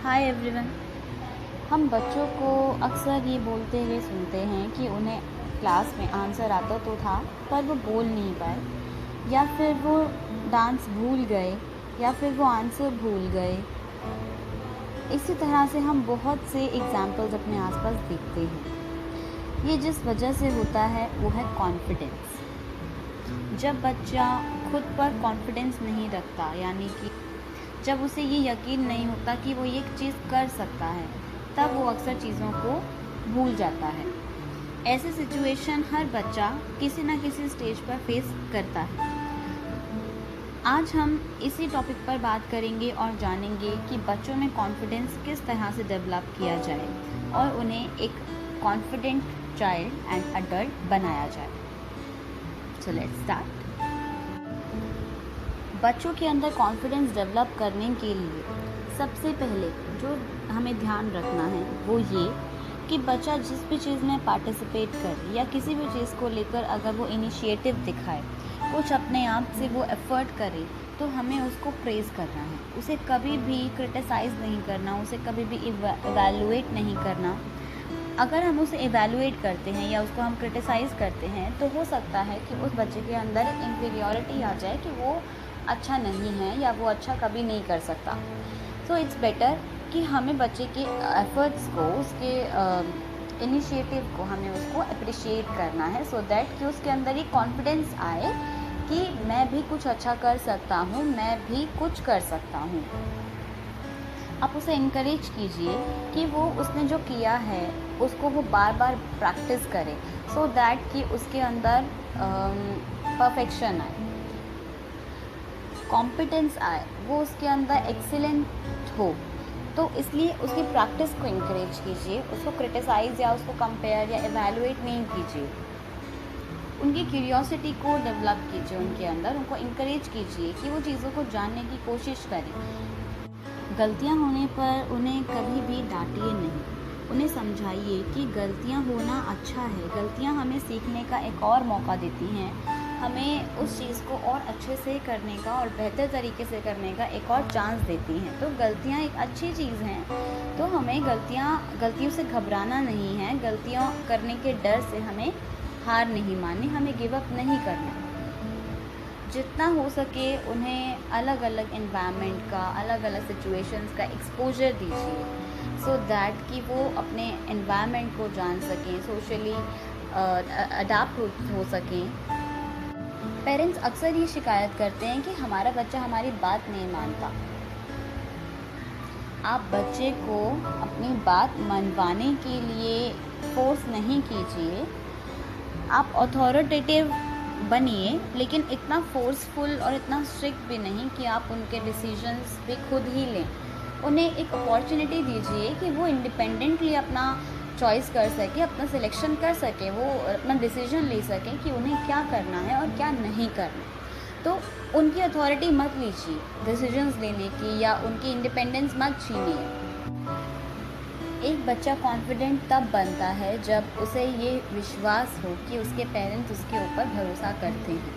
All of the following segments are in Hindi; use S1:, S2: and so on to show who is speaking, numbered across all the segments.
S1: Hi everyone. हम बच्चों को अक्सर ये बोलते हुए सुनते हैं कि उन्हें क्लास में आंसर आता तो था पर वो बोल नहीं पाए, या फिर वो डांस भूल गए, या फिर वो आंसर भूल गए। इसी तरह से हम बहुत से एग्जाम्पल्स अपने आसपास देखते हैं। ये जिस वजह से होता है वो है कॉन्फिडेंस। जब बच्चा खुद पर कॉन्फिडेंस नहीं रखता, यानी कि जब उसे ये यकीन नहीं होता कि वो ये चीज़ कर सकता है, तब वो अक्सर चीज़ों को भूल जाता है। ऐसे सिचुएशन हर बच्चा किसी न किसी स्टेज पर फेस करता है। आज हम इसी टॉपिक पर बात करेंगे और जानेंगे कि बच्चों में कॉन्फिडेंस किस तरह से डेवलप किया जाए और उन्हें एक कॉन्फिडेंट चाइल्ड एंड अडल्ट बनाया जाए। So let's start. बच्चों के अंदर कॉन्फिडेंस डेवलप करने के लिए सबसे पहले जो हमें ध्यान रखना है वो ये कि बच्चा जिस भी चीज़ में पार्टिसिपेट करे या किसी भी चीज़ को लेकर अगर वो इनिशिएटिव दिखाए, कुछ अपने आप से वो एफर्ट करे, तो हमें उसको प्रेज़ करना है। उसे कभी भी क्रिटिसाइज़ नहीं करना, उसे कभी भी इवैल्यूएट नहीं करना। अगर हम उसे इवैल्यूएट करते हैं या उसको हम क्रिटिसाइज़ करते हैं तो हो सकता है कि उस बच्चे के अंदर एक इन्फीरियॉरिटी आ जाए कि वो अच्छा नहीं है या वो अच्छा कभी नहीं कर सकता। सो इट्स बेटर कि हमें बच्चे के एफर्ट्स को, उसके इनिशिएटिव को, हमें उसको अप्रिशिएट करना है, सो दैट कि उसके अंदर एक कॉन्फिडेंस आए कि मैं भी कुछ अच्छा कर सकता हूँ, मैं भी कुछ कर सकता हूँ। आप उसे इनकरेज कीजिए कि वो उसने जो किया है उसको वो बार बार प्रैक्टिस करे, सो दैट कि उसके अंदर परफेक्शन आए, कॉम्पिटेंस आए, वो उसके अंदर एक्सीलेंट हो। तो इसलिए उसकी प्रैक्टिस को इनकरेज कीजिए, उसको क्रिटिसाइज़ या उसको कंपेयर या एवेलुएट नहीं कीजिए। उनकी क्यूरियोसिटी को डेवलप कीजिए, उनके अंदर उनको इनकरेज कीजिए कि वो चीज़ों को जानने की कोशिश करें। गलतियां होने पर उन्हें कभी भी डांटिए नहीं, उन्हें समझाइए कि गलतियां होना अच्छा है। गलतियां हमें सीखने का एक और मौका देती हैं, हमें उस चीज़ को और अच्छे से करने का और बेहतर तरीके से करने का एक और चांस देती हैं। तो गलतियां एक अच्छी चीज़ हैं, तो हमें गलतियों से घबराना नहीं है, गलतियां करने के डर से हमें हार नहीं माननी, हमें गिव अप नहीं करना। जितना हो सके उन्हें अलग अलग एनवायरनमेंट का, अलग अलग सिचुएशंस का एक्सपोजर दीजिए, सो दैट कि वो अपने एनवायरनमेंट को जान सकें, सोशली अडाप्ट हो सकें। पेरेंट्स अक्सर ये शिकायत करते हैं कि हमारा बच्चा हमारी बात नहीं मानता। आप बच्चे को अपनी बात मनवाने के लिए फोर्स नहीं कीजिए, आप अथॉरिटेटिव बनिए, लेकिन इतना फोर्सफुल और इतना स्ट्रिक्ट भी नहीं कि आप उनके डिसीजंस भी खुद ही लें। उन्हें एक अपॉर्चुनिटी दीजिए कि वो इंडिपेंडेंटली अपना चॉइस कर सके, अपना सिलेक्शन कर सके, वो अपना डिसीजन ले सकें कि उन्हें क्या करना है और क्या नहीं करना। तो उनकी अथॉरिटी मत लीजिए डिसीजंस लेने की, या उनकी इंडिपेंडेंस मत छीनिए। एक बच्चा कॉन्फिडेंट तब बनता है जब उसे ये विश्वास हो कि उसके पेरेंट्स उसके ऊपर भरोसा करते हैं,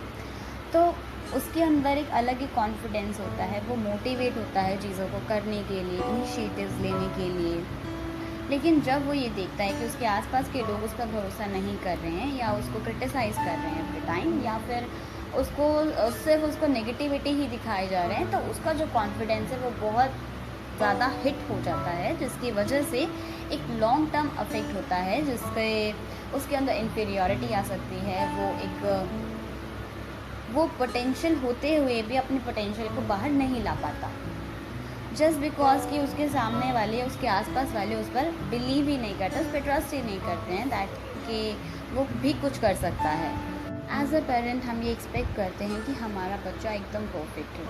S1: तो उसके अंदर एक अलग ही कॉन्फिडेंस होता है, वो मोटिवेट होता है चीज़ों को करने के लिए, इनिशिएटिव्स लेने के लिए। लेकिन जब वो ये देखता है कि उसके आसपास के लोग उस पर भरोसा नहीं कर रहे हैं या उसको क्रिटिसाइज़ कर रहे हैं एवरी टाइम, या फिर सिर्फ उसको नेगेटिविटी ही दिखाए जा रहे हैं, तो उसका जो कॉन्फिडेंस है वो बहुत ज़्यादा हिट हो जाता है, जिसकी वजह से एक लॉन्ग टर्म अफेक्ट होता है, जिससे उसके अंदर इन्फीरियॉरिटी आ सकती है। वो पोटेंशियल होते हुए भी अपने पोटेंशियल को बाहर नहीं ला पाता, जस्ट बिकॉज कि उसके सामने वाले, उसके आसपास वाले उस पर बिलीव ही नहीं करते, उस पर ट्रस्ट ही नहीं करते हैं दैट कि वो भी कुछ कर सकता है। एज अ पेरेंट हम ये एक्सपेक्ट करते हैं कि हमारा बच्चा एकदम परफेक्ट हो,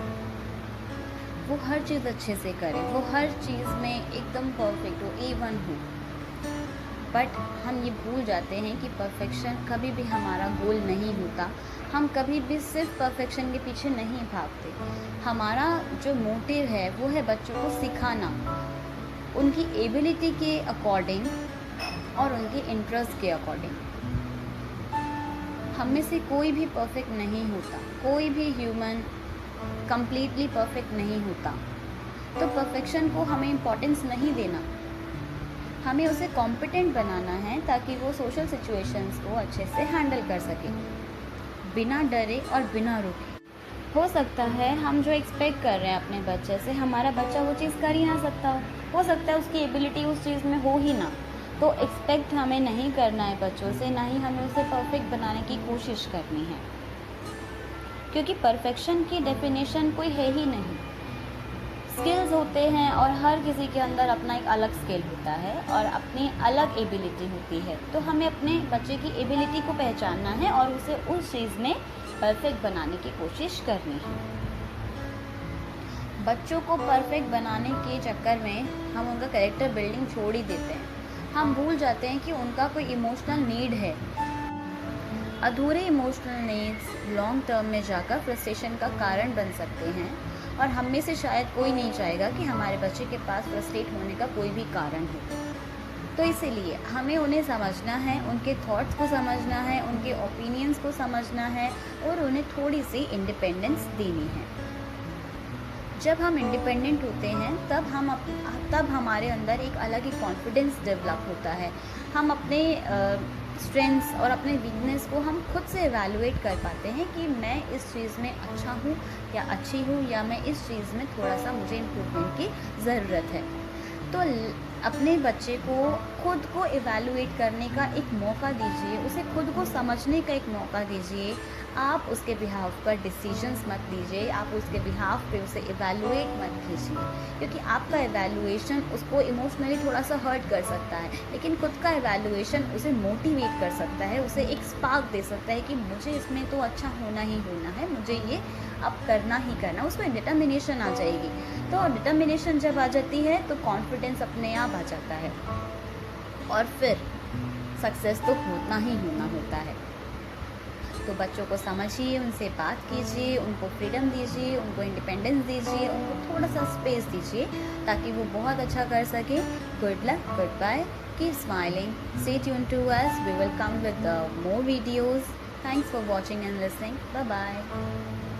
S1: वो हर चीज़ अच्छे से करे, वो हर चीज़ में एकदम परफेक्ट हो, A1 हो। बट हम ये भूल जाते हैं कि परफेक्शन कभी भी हमारा गोल नहीं होता, हम कभी भी सिर्फ परफेक्शन के पीछे नहीं भागते। हमारा जो मोटिव है वो है बच्चों को सिखाना, उनकी एबिलिटी के अकॉर्डिंग और उनके इंटरेस्ट के अकॉर्डिंग। हम में से कोई भी परफेक्ट नहीं होता, कोई भी ह्यूमन कंप्लीटली परफेक्ट नहीं होता। तो परफेक्शन को हमें इम्पोर्टेंस नहीं देना, हमें उसे कॉम्पिटेंट बनाना है ताकि वो सोशल सिचुएशंस को अच्छे से हैंडल कर सके, बिना डरे और बिना रुके। हो सकता है हम जो एक्सपेक्ट कर रहे हैं अपने बच्चे से, हमारा बच्चा वो चीज़ कर ही ना सकता हो सकता है उसकी एबिलिटी उस चीज़ में हो ही ना। तो एक्सपेक्ट हमें नहीं करना है बच्चों से, ना ही हमें उसे परफेक्ट बनाने की कोशिश करनी है, क्योंकि परफेक्शन की डेफिनेशन कोई है ही नहीं। स्किल्स होते हैं और हर किसी के अंदर अपना एक अलग स्किल होता है और अपनी अलग एबिलिटी होती है। तो हमें अपने बच्चे की एबिलिटी को पहचानना है और उसे उस चीज़ में परफेक्ट बनाने की कोशिश करनी है। बच्चों को परफेक्ट बनाने के चक्कर में हम उनका कैरेक्टर बिल्डिंग छोड़ ही देते हैं। हम भूल जाते हैं कि उनका कोई इमोशनल नीड है। अधूरे इमोशनल नीड्स लॉन्ग टर्म में जाकर फ्रस्ट्रेशन का कारण बन सकते हैं और हम में से शायद कोई नहीं चाहेगा कि हमारे बच्चे के पास फ्रस्ट्रेट होने का कोई भी कारण हो। तो इसीलिए हमें उन्हें समझना है, उनके थॉट्स को समझना है, उनके ओपिनियंस को समझना है और उन्हें थोड़ी सी इंडिपेंडेंस देनी है। जब हम इंडिपेंडेंट होते हैं तब हमारे अंदर एक अलग ही कॉन्फिडेंस डेवलप होता है। हम अपने स्ट्रेंथ्स और अपने वीकनेस को हम खुद से एवेलुएट कर पाते हैं कि मैं इस चीज़ में अच्छा हूँ या अच्छी हूँ, या मैं इस चीज़ में थोड़ा सा मुझे इम्प्रूवमेंट की ज़रूरत है। तो अपने बच्चे को खुद को एवेलुएट करने का एक मौका दीजिए, उसे खुद को समझने का एक मौका दीजिए। आप उसके बिहाफ पर डिसीजंस मत लीजिए, आप उसके बिहाफ पे उसे एवेलुएट मत कीजिए, क्योंकि आपका एवेलुएशन उसको इमोशनली थोड़ा सा हर्ट कर सकता है, लेकिन खुद का एवेलुएशन उसे मोटिवेट कर सकता है, उसे एक स्पार्क दे सकता है कि मुझे इसमें तो अच्छा होना ही होना है, मुझे ये अब करना ही करना। उसमें डिटर्मिनेशन आ जाएगी। तो डिटर्मिनेशन जब आ जाती है तो कॉन्फिडेंस अपने आप आ जाता है और फिर सक्सेस तो होना ही होना होता है। तो बच्चों को समझिए, उनसे बात कीजिए, उनको फ्रीडम दीजिए, उनको इंडिपेंडेंस दीजिए, उनको थोड़ा सा स्पेस दीजिए ताकि वो बहुत अच्छा कर सके। Good luck, good bye, keep smiling, stay tuned to us, we will come with more videos. Thanks for watching and listening. Bye bye.